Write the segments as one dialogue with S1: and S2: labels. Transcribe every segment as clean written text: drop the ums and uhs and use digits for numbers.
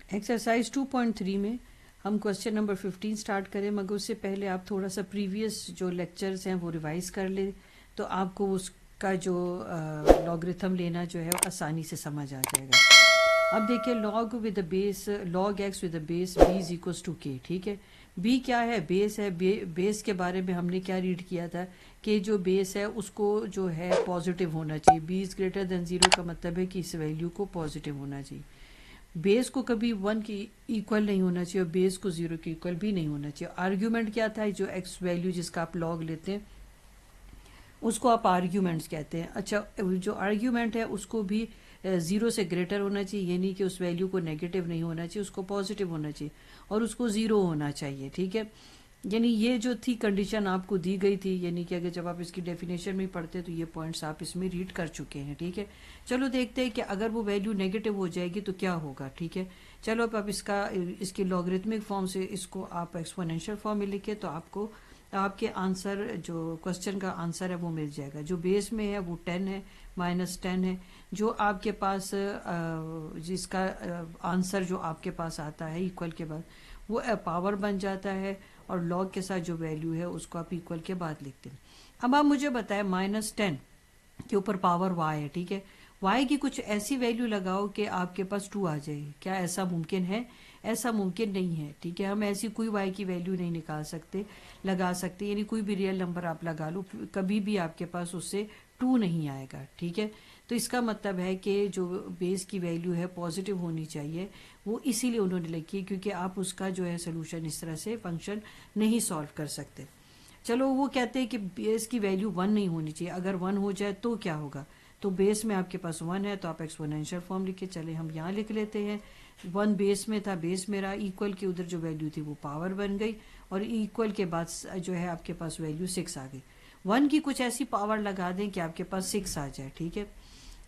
S1: Exercise 2.3 में हम question number 15 start करें, मगर उससे पहले आप थोड़ा सा प्रीवियस जो लेक्चर्स हैं वो रिवाइज कर लें, तो आपको उसका जो लॉगरिथम लेना जो है आसानी से समझ आ जाएगा। अब देखिए, log with the base, log x with the base b is equals to k। ठीक है, b क्या है? बेस है। बेस के बारे में हमने क्या रीड किया था कि जो बेस है उसको जो है पॉजिटिव होना चाहिए। b इज़ ग्रेटर देन 0 का मतलब है कि इस वैल्यू को पॉजिटिव होना चाहिए। बेस को कभी 1 की इक्वल नहीं होना चाहिए और बेस को 0 की इक्वल भी नहीं होना चाहिए। आर्ग्यूमेंट क्या था? जो एक्स वैल्यू जिसका आप लॉग लेते हैं उसको आप आर्ग्यूमेंट्स कहते हैं। अच्छा, जो आर्ग्यूमेंट है उसको भी 0 से ग्रेटर होना चाहिए, यानी कि उस वैल्यू को नेगेटिव नहीं होना चाहिए, उसको पॉजिटिव होना चाहिए और उसको 0 होना चाहिए। ठीक है, यानी ये जो थी कंडीशन आपको दी गई थी, यानी कि अगर जब आप इसकी डेफिनेशन में पढ़ते तो ये पॉइंट्स आप इसमें रीड कर चुके हैं। ठीक है, चलो देखते हैं कि अगर वो वैल्यू नेगेटिव हो जाएगी तो क्या होगा। ठीक है, चलो अब आप इसके लॉगरिथमिक फॉर्म से इसको आप एक्सपोनेंशियल फॉर्म में लिखे तो आपको आपके आंसर, जो क्वेश्चन का आंसर है वो मिल जाएगा। जो बेस में है वो 10 है, -10 है। जो आपके पास जिसका आंसर जो आपके पास आता है इक्वल के बाद वो पावर बन जाता है और लॉग के साथ जो वैल्यू है उसको आप इक्वल के बाद लिखते हैं। अब आप मुझे बताएं, -10 के ऊपर पावर y है। ठीक है, y की कुछ ऐसी वैल्यू लगाओ कि आपके पास 2 आ जाए। क्या ऐसा मुमकिन है? ऐसा मुमकिन नहीं है। ठीक है, हम ऐसी कोई y की वैल्यू नहीं निकाल सकते, लगा सकते, यानी कोई भी रियल नंबर आप लगा लो, कभी भी आपके पास उससे 2 नहीं आएगा। ठीक है, तो इसका मतलब है कि जो बेस की वैल्यू है पॉजिटिव होनी चाहिए, वो इसीलिए उन्होंने लिखी क्योंकि आप उसका जो है सोल्यूशन इस तरह से फंक्शन नहीं सॉल्व कर सकते। चलो, वो कहते हैं कि बेस की वैल्यू 1 नहीं होनी चाहिए, अगर 1 हो जाए तो क्या होगा? तो बेस में आपके पास 1 है तो आप एक्सपोनेंशियल फॉर्म लिखे। चले हम यहाँ लिख लेते हैं, 1 बेस में था, बेस मेरा इक्वल की उधर जो वैल्यू थी वो पावर बन गई और इक्वल के बाद जो है आपके पास वैल्यू 6 आ गई। 1 की कुछ ऐसी पावर लगा दें कि आपके पास 6 आ जाए। ठीक है,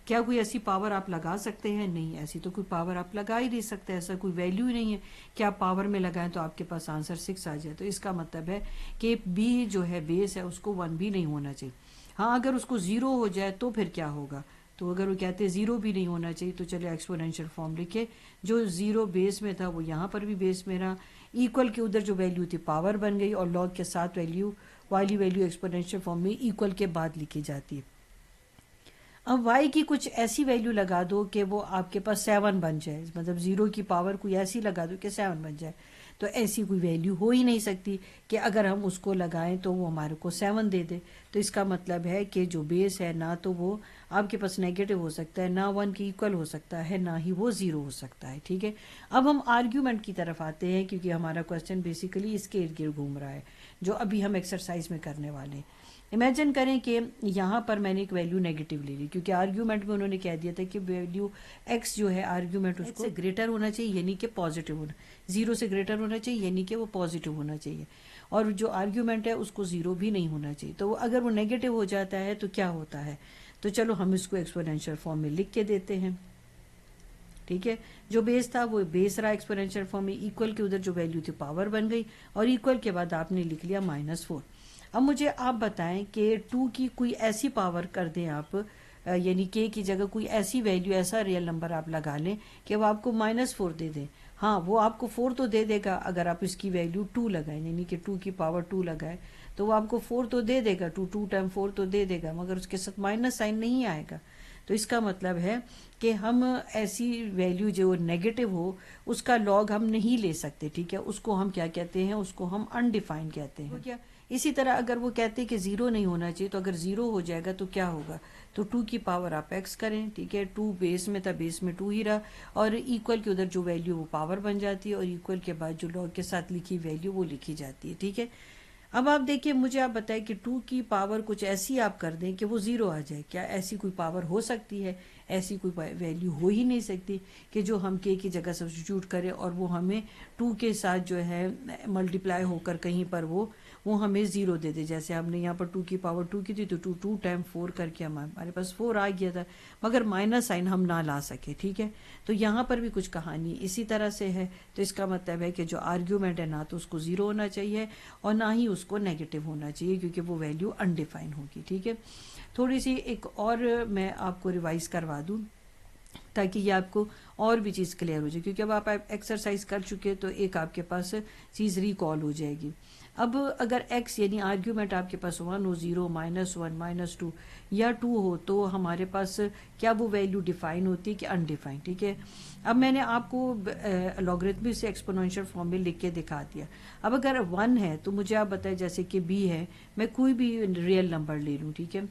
S1: क्या कोई ऐसी पावर आप लगा सकते हैं? नहीं, ऐसी तो कोई पावर आप लगा ही नहीं सकते, ऐसा कोई वैल्यू ही नहीं है कि आप पावर में लगाएं तो आपके पास आंसर 6 आ जाए। तो इसका मतलब है कि बी जो है बेस है उसको 1 भी नहीं होना चाहिए। हाँ, अगर उसको 0 हो जाए तो फिर क्या होगा? तो अगर वो कहते हैं 0 भी नहीं होना चाहिए तो चलिए एक्सपोनेंशियल फॉर्म लिखे। जो 0 बेस में था वो यहाँ पर भी बेस में रहा, इक्वल के उधर जो वैल्यू थी पावर बन गई और लॉग के साथ वैल्यू वाली वैल्यू एक्सपोनेंशियल फॉर्म में इक्वल के बाद लिखी जाती है। अब y की कुछ ऐसी वैल्यू लगा दो कि वो आपके पास 7 बन जाए, मतलब 0 की पावर कोई ऐसी लगा दो कि 7 बन जाए। तो ऐसी कोई वैल्यू हो ही नहीं सकती कि अगर हम उसको लगाएं तो वो हमारे को 7 दे दे। तो इसका मतलब है कि जो बेस है ना तो वो आपके पास नेगेटिव हो सकता है, ना 1 की इक्वल हो सकता है, ना ही वो 0 हो सकता है। ठीक है, अब हम आर्ग्यूमेंट की तरफ आते हैं क्योंकि हमारा क्वेश्चन बेसिकली इसके इर्द गिर्द घूम रहा है जो अभी हम एक्सरसाइज में करने वाले हैं। इमेजिन करें कि यहाँ पर मैंने एक वैल्यू नेगेटिव ले ली क्योंकि आर्ग्यूमेंट में उन्होंने कह दिया था कि वैल्यू x जो है आर्ग्यूमेंट उसको से ग्रेटर होना चाहिए, यानी कि पॉजिटिव होना, 0 से ग्रेटर होना चाहिए यानी कि वो पॉजिटिव होना चाहिए, और जो आर्ग्यूमेंट है उसको 0 भी नहीं होना चाहिए। तो अगर वो नेगेटिव हो जाता है तो क्या होता है? तो चलो हम इसको एक्सपोनेंशियल फॉर्म में लिख के देते हैं। ठीक है, जो बेस था वो बेस रहा एक्सपोनेंशियल फॉर्म में, इक्वल के उधर जो वैल्यू थी पावर बन गई और इक्वल के बाद आपने लिख लिया -4। अब मुझे आप बताएं कि 2 की कोई ऐसी पावर कर दें आप, यानी k की जगह कोई ऐसी वैल्यू, ऐसा रियल नंबर आप लगा लें कि वो आपको -4 दे दें। हाँ, वो आपको 4 तो दे देगा अगर आप इसकी वैल्यू 2 लगाएं, यानी कि 2 की पावर 2 लगाए तो वो आपको 4 तो दे देगा, 2 टाइम 4 तो दे देगा, मगर उसके साथ माइनस साइन नहीं आएगा। तो इसका मतलब है कि हम ऐसी वैल्यू जो नेगेटिव हो उसका लॉग हम नहीं ले सकते। ठीक है, उसको हम क्या कहते हैं? उसको हम अनडिफाइंड कहते हैं। क्या इसी तरह अगर वो कहते हैं कि 0 नहीं होना चाहिए, तो अगर 0 हो जाएगा तो क्या होगा? तो 2 की पावर आप x करें। ठीक है, 2 बेस में था, बेस में 2 ही रहा और इक्वल के उधर जो वैल्यू वो पावर बन जाती है और इक्वल के बाद जो लॉग के साथ लिखी वैल्यू वो लिखी जाती है। ठीक है, अब आप देखिए, मुझे आप बताएं कि 2 की पावर कुछ ऐसी आप कर दें कि वो 0 आ जाए। क्या ऐसी कोई पावर हो सकती है? ऐसी कोई वैल्यू हो ही नहीं सकती कि जो हम k की जगह सब्स्टिट्यूट करें और वो हमें 2 के साथ जो है मल्टीप्लाई होकर कहीं पर वो हमें 0 दे दे। जैसे हमने यहाँ पर 2 की पावर 2 की थी तो 2 टाइम 4 करके हमारे पास 4 आ गया था, मगर माइनस साइन हम ना ला सके। ठीक है, तो यहाँ पर भी कुछ कहानी इसी तरह से है। तो इसका मतलब है कि जो आर्ग्यूमेंट है ना तो उसको 0 होना चाहिए और ना ही उसको नेगेटिव होना चाहिए क्योंकि वो वैल्यू अनडिफाइन होगी। ठीक है, थोड़ी सी एक और मैं आपको रिवाइज करवा दूँ ताकि ये आपको और भी चीज़ क्लियर हो जाए, क्योंकि अब आप एक्सरसाइज कर चुके हैं तो एक आपके पास चीज़ रिकॉल हो जाएगी। अब अगर x यानी आर्ग्यूमेंट आपके पास 1 हो, 0, -1, -2 या 2 हो, तो हमारे पास क्या वो वैल्यू डिफाइन होती है कि अनडिफाइंड। ठीक है, अब मैंने आपको लॉगरिथमिक से एक्सपोनेंशियल फॉर्म में लिख के दिखा दिया। अब अगर 1 है तो मुझे आप बताएं, जैसे कि b है, मैं कोई भी रियल नंबर ले लूँ। ठीक है,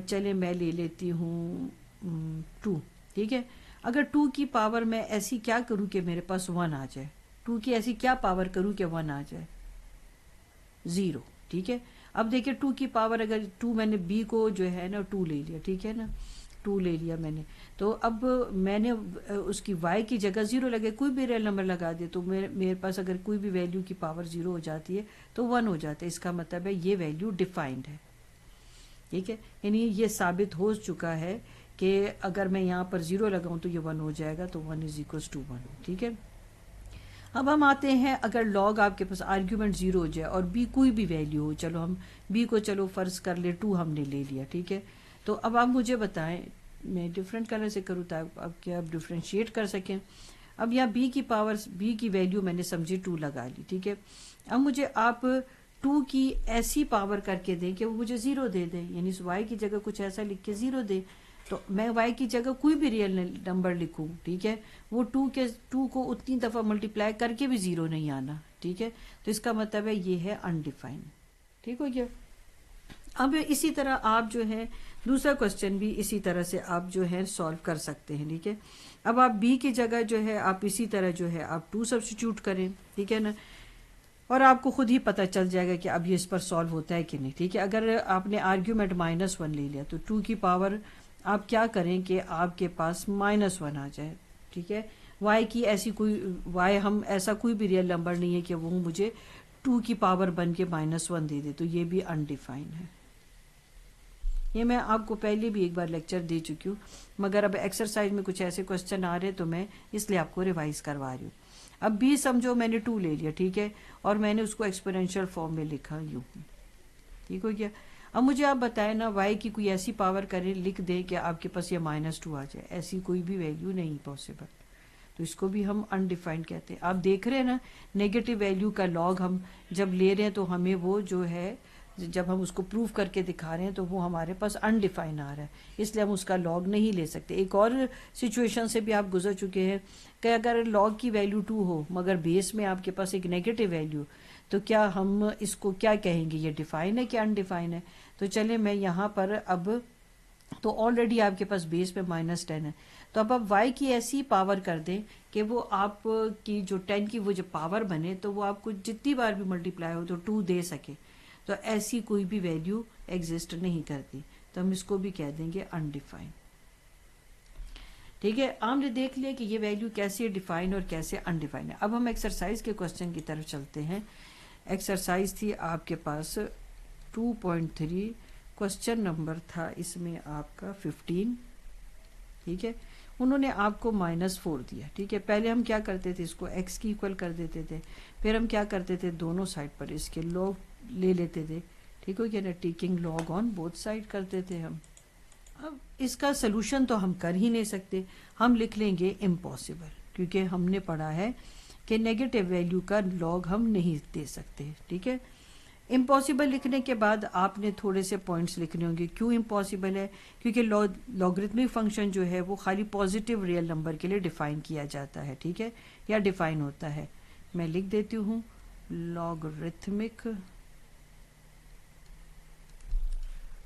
S1: चले मैं ले लेती हूँ 2। ठीक है, अगर 2 की पावर मैं ऐसी क्या करूँ कि मेरे पास 1 आ जाए, 2 की ऐसी क्या पावर करूँ कि 1 आ जाए, 0। ठीक है, अब देखिए 2 की पावर, अगर 2 मैंने b को जो है ना 2 ले लिया, ठीक है ना, 2 ले लिया मैंने, तो अब मैंने उसकी y की जगह 0 लगे, कोई भी रियल नंबर लगा दिया, तो मेरे पास अगर कोई भी वैल्यू की पावर 0 हो जाती है तो 1 हो जाता है। इसका मतलब है ये वैल्यू डिफाइंड है। ठीक है, यानी ये साबित हो चुका है कि अगर मैं यहाँ पर 0 लगाऊं तो ये 1 हो जाएगा, तो 1 = 1। ठीक है, अब हम आते हैं, अगर लॉग आपके पास आर्ग्यूमेंट 0 हो जाए और b कोई भी वैल्यू हो, चलो हम b को चलो फर्ज कर ले 2 हमने ले लिया। ठीक है, तो अब आप मुझे बताएं, मैं डिफरेंट कलर से करूँ ताकि आप क्या डिफ्रेंशिएट कर सकें। अब यहाँ b की वैल्यू मैंने समझी 2 लगा ली। ठीक है, अब मुझे आप 2 की ऐसी पावर करके दें कि वो मुझे 0 दे दे, यानी y की जगह कुछ ऐसा लिख के 0 दे, तो मैं y की जगह कोई भी रियल नंबर लिखूं। ठीक है, वो 2 को उतनी दफ़ा मल्टीप्लाई करके भी 0 नहीं आना। ठीक है, तो इसका मतलब है ये है अनडिफाइंड। ठीक हो गया। अब इसी तरह आप जो है दूसरा क्वेश्चन भी इसी तरह से आप जो है सॉल्व कर सकते हैं। ठीक है, अब आप b की जगह जो है आप इसी तरह जो है आप 2 सब्स्टिट्यूट करें। ठीक है ना, और आपको खुद ही पता चल जाएगा कि अब ये इस पर सॉल्व होता है कि नहीं। ठीक है, अगर आपने आर्ग्यूमेंट -1 ले लिया तो 2 की पावर आप क्या करें कि आपके पास -1 आ जाए। ठीक है, y की ऐसी कोई हम ऐसा कोई भी रियल नंबर नहीं है कि वो मुझे 2 की पावर बन के -1 दे दे, तो ये भी अनडिफाइंड है। ये मैं आपको पहले भी एक बार लेक्चर दे चुकी हूँ, मगर अब एक्सरसाइज में कुछ ऐसे क्वेश्चन आ रहे हैं तो मैं इसलिए आपको रिवाइज करवा रही हूँ। अब b समझो मैंने 2 ले लिया। ठीक है, और मैंने उसको एक्सपोनेंशियल फॉर्म में लिखा यूँ। ठीक हो गया। अब मुझे आप बताएं ना, y की कोई ऐसी पावर करें, लिख दें कि आपके पास ये -2 आ जाए, ऐसी कोई भी वैल्यू नहीं पॉसिबल, तो इसको भी हम अनडिफाइंड कहते हैं। आप देख रहे हैं ना, नेगेटिव वैल्यू का लॉग हम जब ले रहे हैं तो हमें वो जो है, जब हम उसको प्रूव करके दिखा रहे हैं तो वो हमारे पास अनडिफाइन आ रहा है, इसलिए हम उसका लॉग नहीं ले सकते। एक और सिचुएशन से भी आप गुजर चुके हैं कि अगर लॉग की वैल्यू 2 हो मगर बेस में आपके पास एक नेगेटिव वैल्यू, तो क्या हम इसको क्या कहेंगे, ये डिफाइन है कि अनडिफाइन है। तो चले मैं यहाँ पर अब, तो ऑलरेडी आपके पास बेस में -10 है, तो अब आप y की ऐसी पावर कर दें कि वो आपकी जो 10 की वो जो पावर बने तो वो आपको जितनी बार भी मल्टीप्लाई हो तो 2 दे सके, तो ऐसी कोई भी वैल्यू एग्जिस्ट नहीं करती, तो हम इसको भी कह देंगे अनडिफाइंड। ठीक है, हमने देख लिया कि ये वैल्यू कैसे डिफाइन और कैसे अनडिफाइन है। अब हम एक्सरसाइज के क्वेश्चन की तरफ चलते हैं। एक्सरसाइज थी आपके पास 2.3, क्वेश्चन नंबर था इसमें आपका 15। ठीक है, उन्होंने आपको -4 दिया। ठीक है, पहले हम क्या करते थे, इसको x की इक्वल कर देते थे, फिर हम क्या करते थे, दोनों साइड पर इसके लॉग ले लेते थे। ठीक हो गया ना, taking log on both side करते थे हम। अब इसका सलूशन तो हम कर ही नहीं सकते, हम लिख लेंगे इम्पॉसिबल, क्योंकि हमने पढ़ा है कि नेगेटिव वैल्यू का लॉग हम नहीं दे सकते। ठीक है, इम्पॉसिबल लिखने के बाद आपने थोड़े से पॉइंट्स लिखने होंगे। क्यों इम्पॉसिबल है, क्योंकि लॉगरिथमिक फंक्शन जो है वो खाली पॉजिटिव रियल नंबर के लिए डिफाइन किया जाता है। ठीक है, या डिफाइन होता है। मैं लिख देती हूँ, logarithmic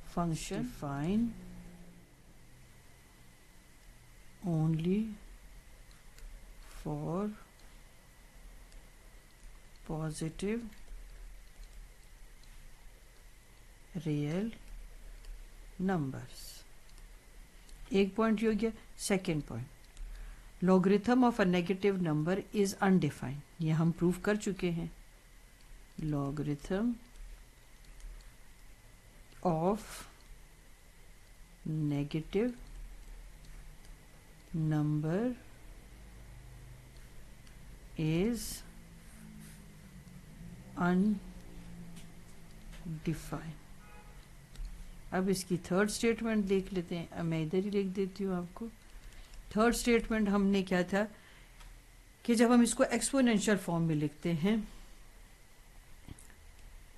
S1: function define only for positive real numbers। एक पॉइंट ये हो गया। Second point, logarithm of a negative number is undefined, ये हम प्रूव कर चुके हैं। Logarithm of negative number is undefined। अब इसकी थर्ड स्टेटमेंट देख लेते हैं। मैं इधर ही लिख देती हूँ आपको, थर्ड स्टेटमेंट हमने क्या था कि जब हम इसको एक्सपोनेंशियल फॉर्म में लिखते हैं,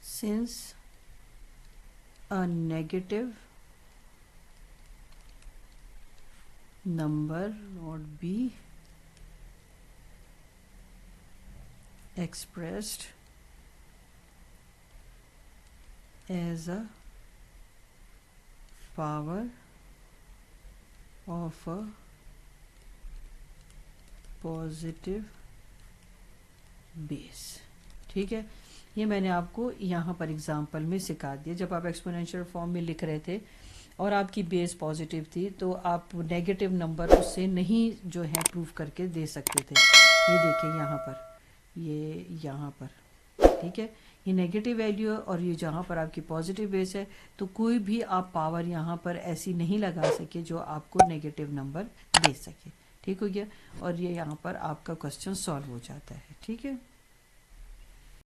S1: सिंस अ नेगेटिव नंबर और B expressed as a power of a positive base। ठीक है, ये मैंने आपको यहाँ पर एग्जांपल में सिखा दिया। जब आप एक्सपोनेंशियल फॉर्म में लिख रहे थे और आपकी बेस पॉजिटिव थी तो आप नेगेटिव नंबर उससे नहीं जो है प्रूव करके दे सकते थे। ये देखिए यहाँ पर, ये यहाँ पर, ठीक है, ये नेगेटिव वैल्यू है और ये जहाँ पर आपकी पॉजिटिव बेस है, तो कोई भी आप पावर यहाँ पर ऐसी नहीं लगा सके जो आपको नेगेटिव नंबर दे सके। ठीक हो गया, और ये यहाँ पर आपका क्वेश्चन सॉल्व हो जाता है। ठीक है।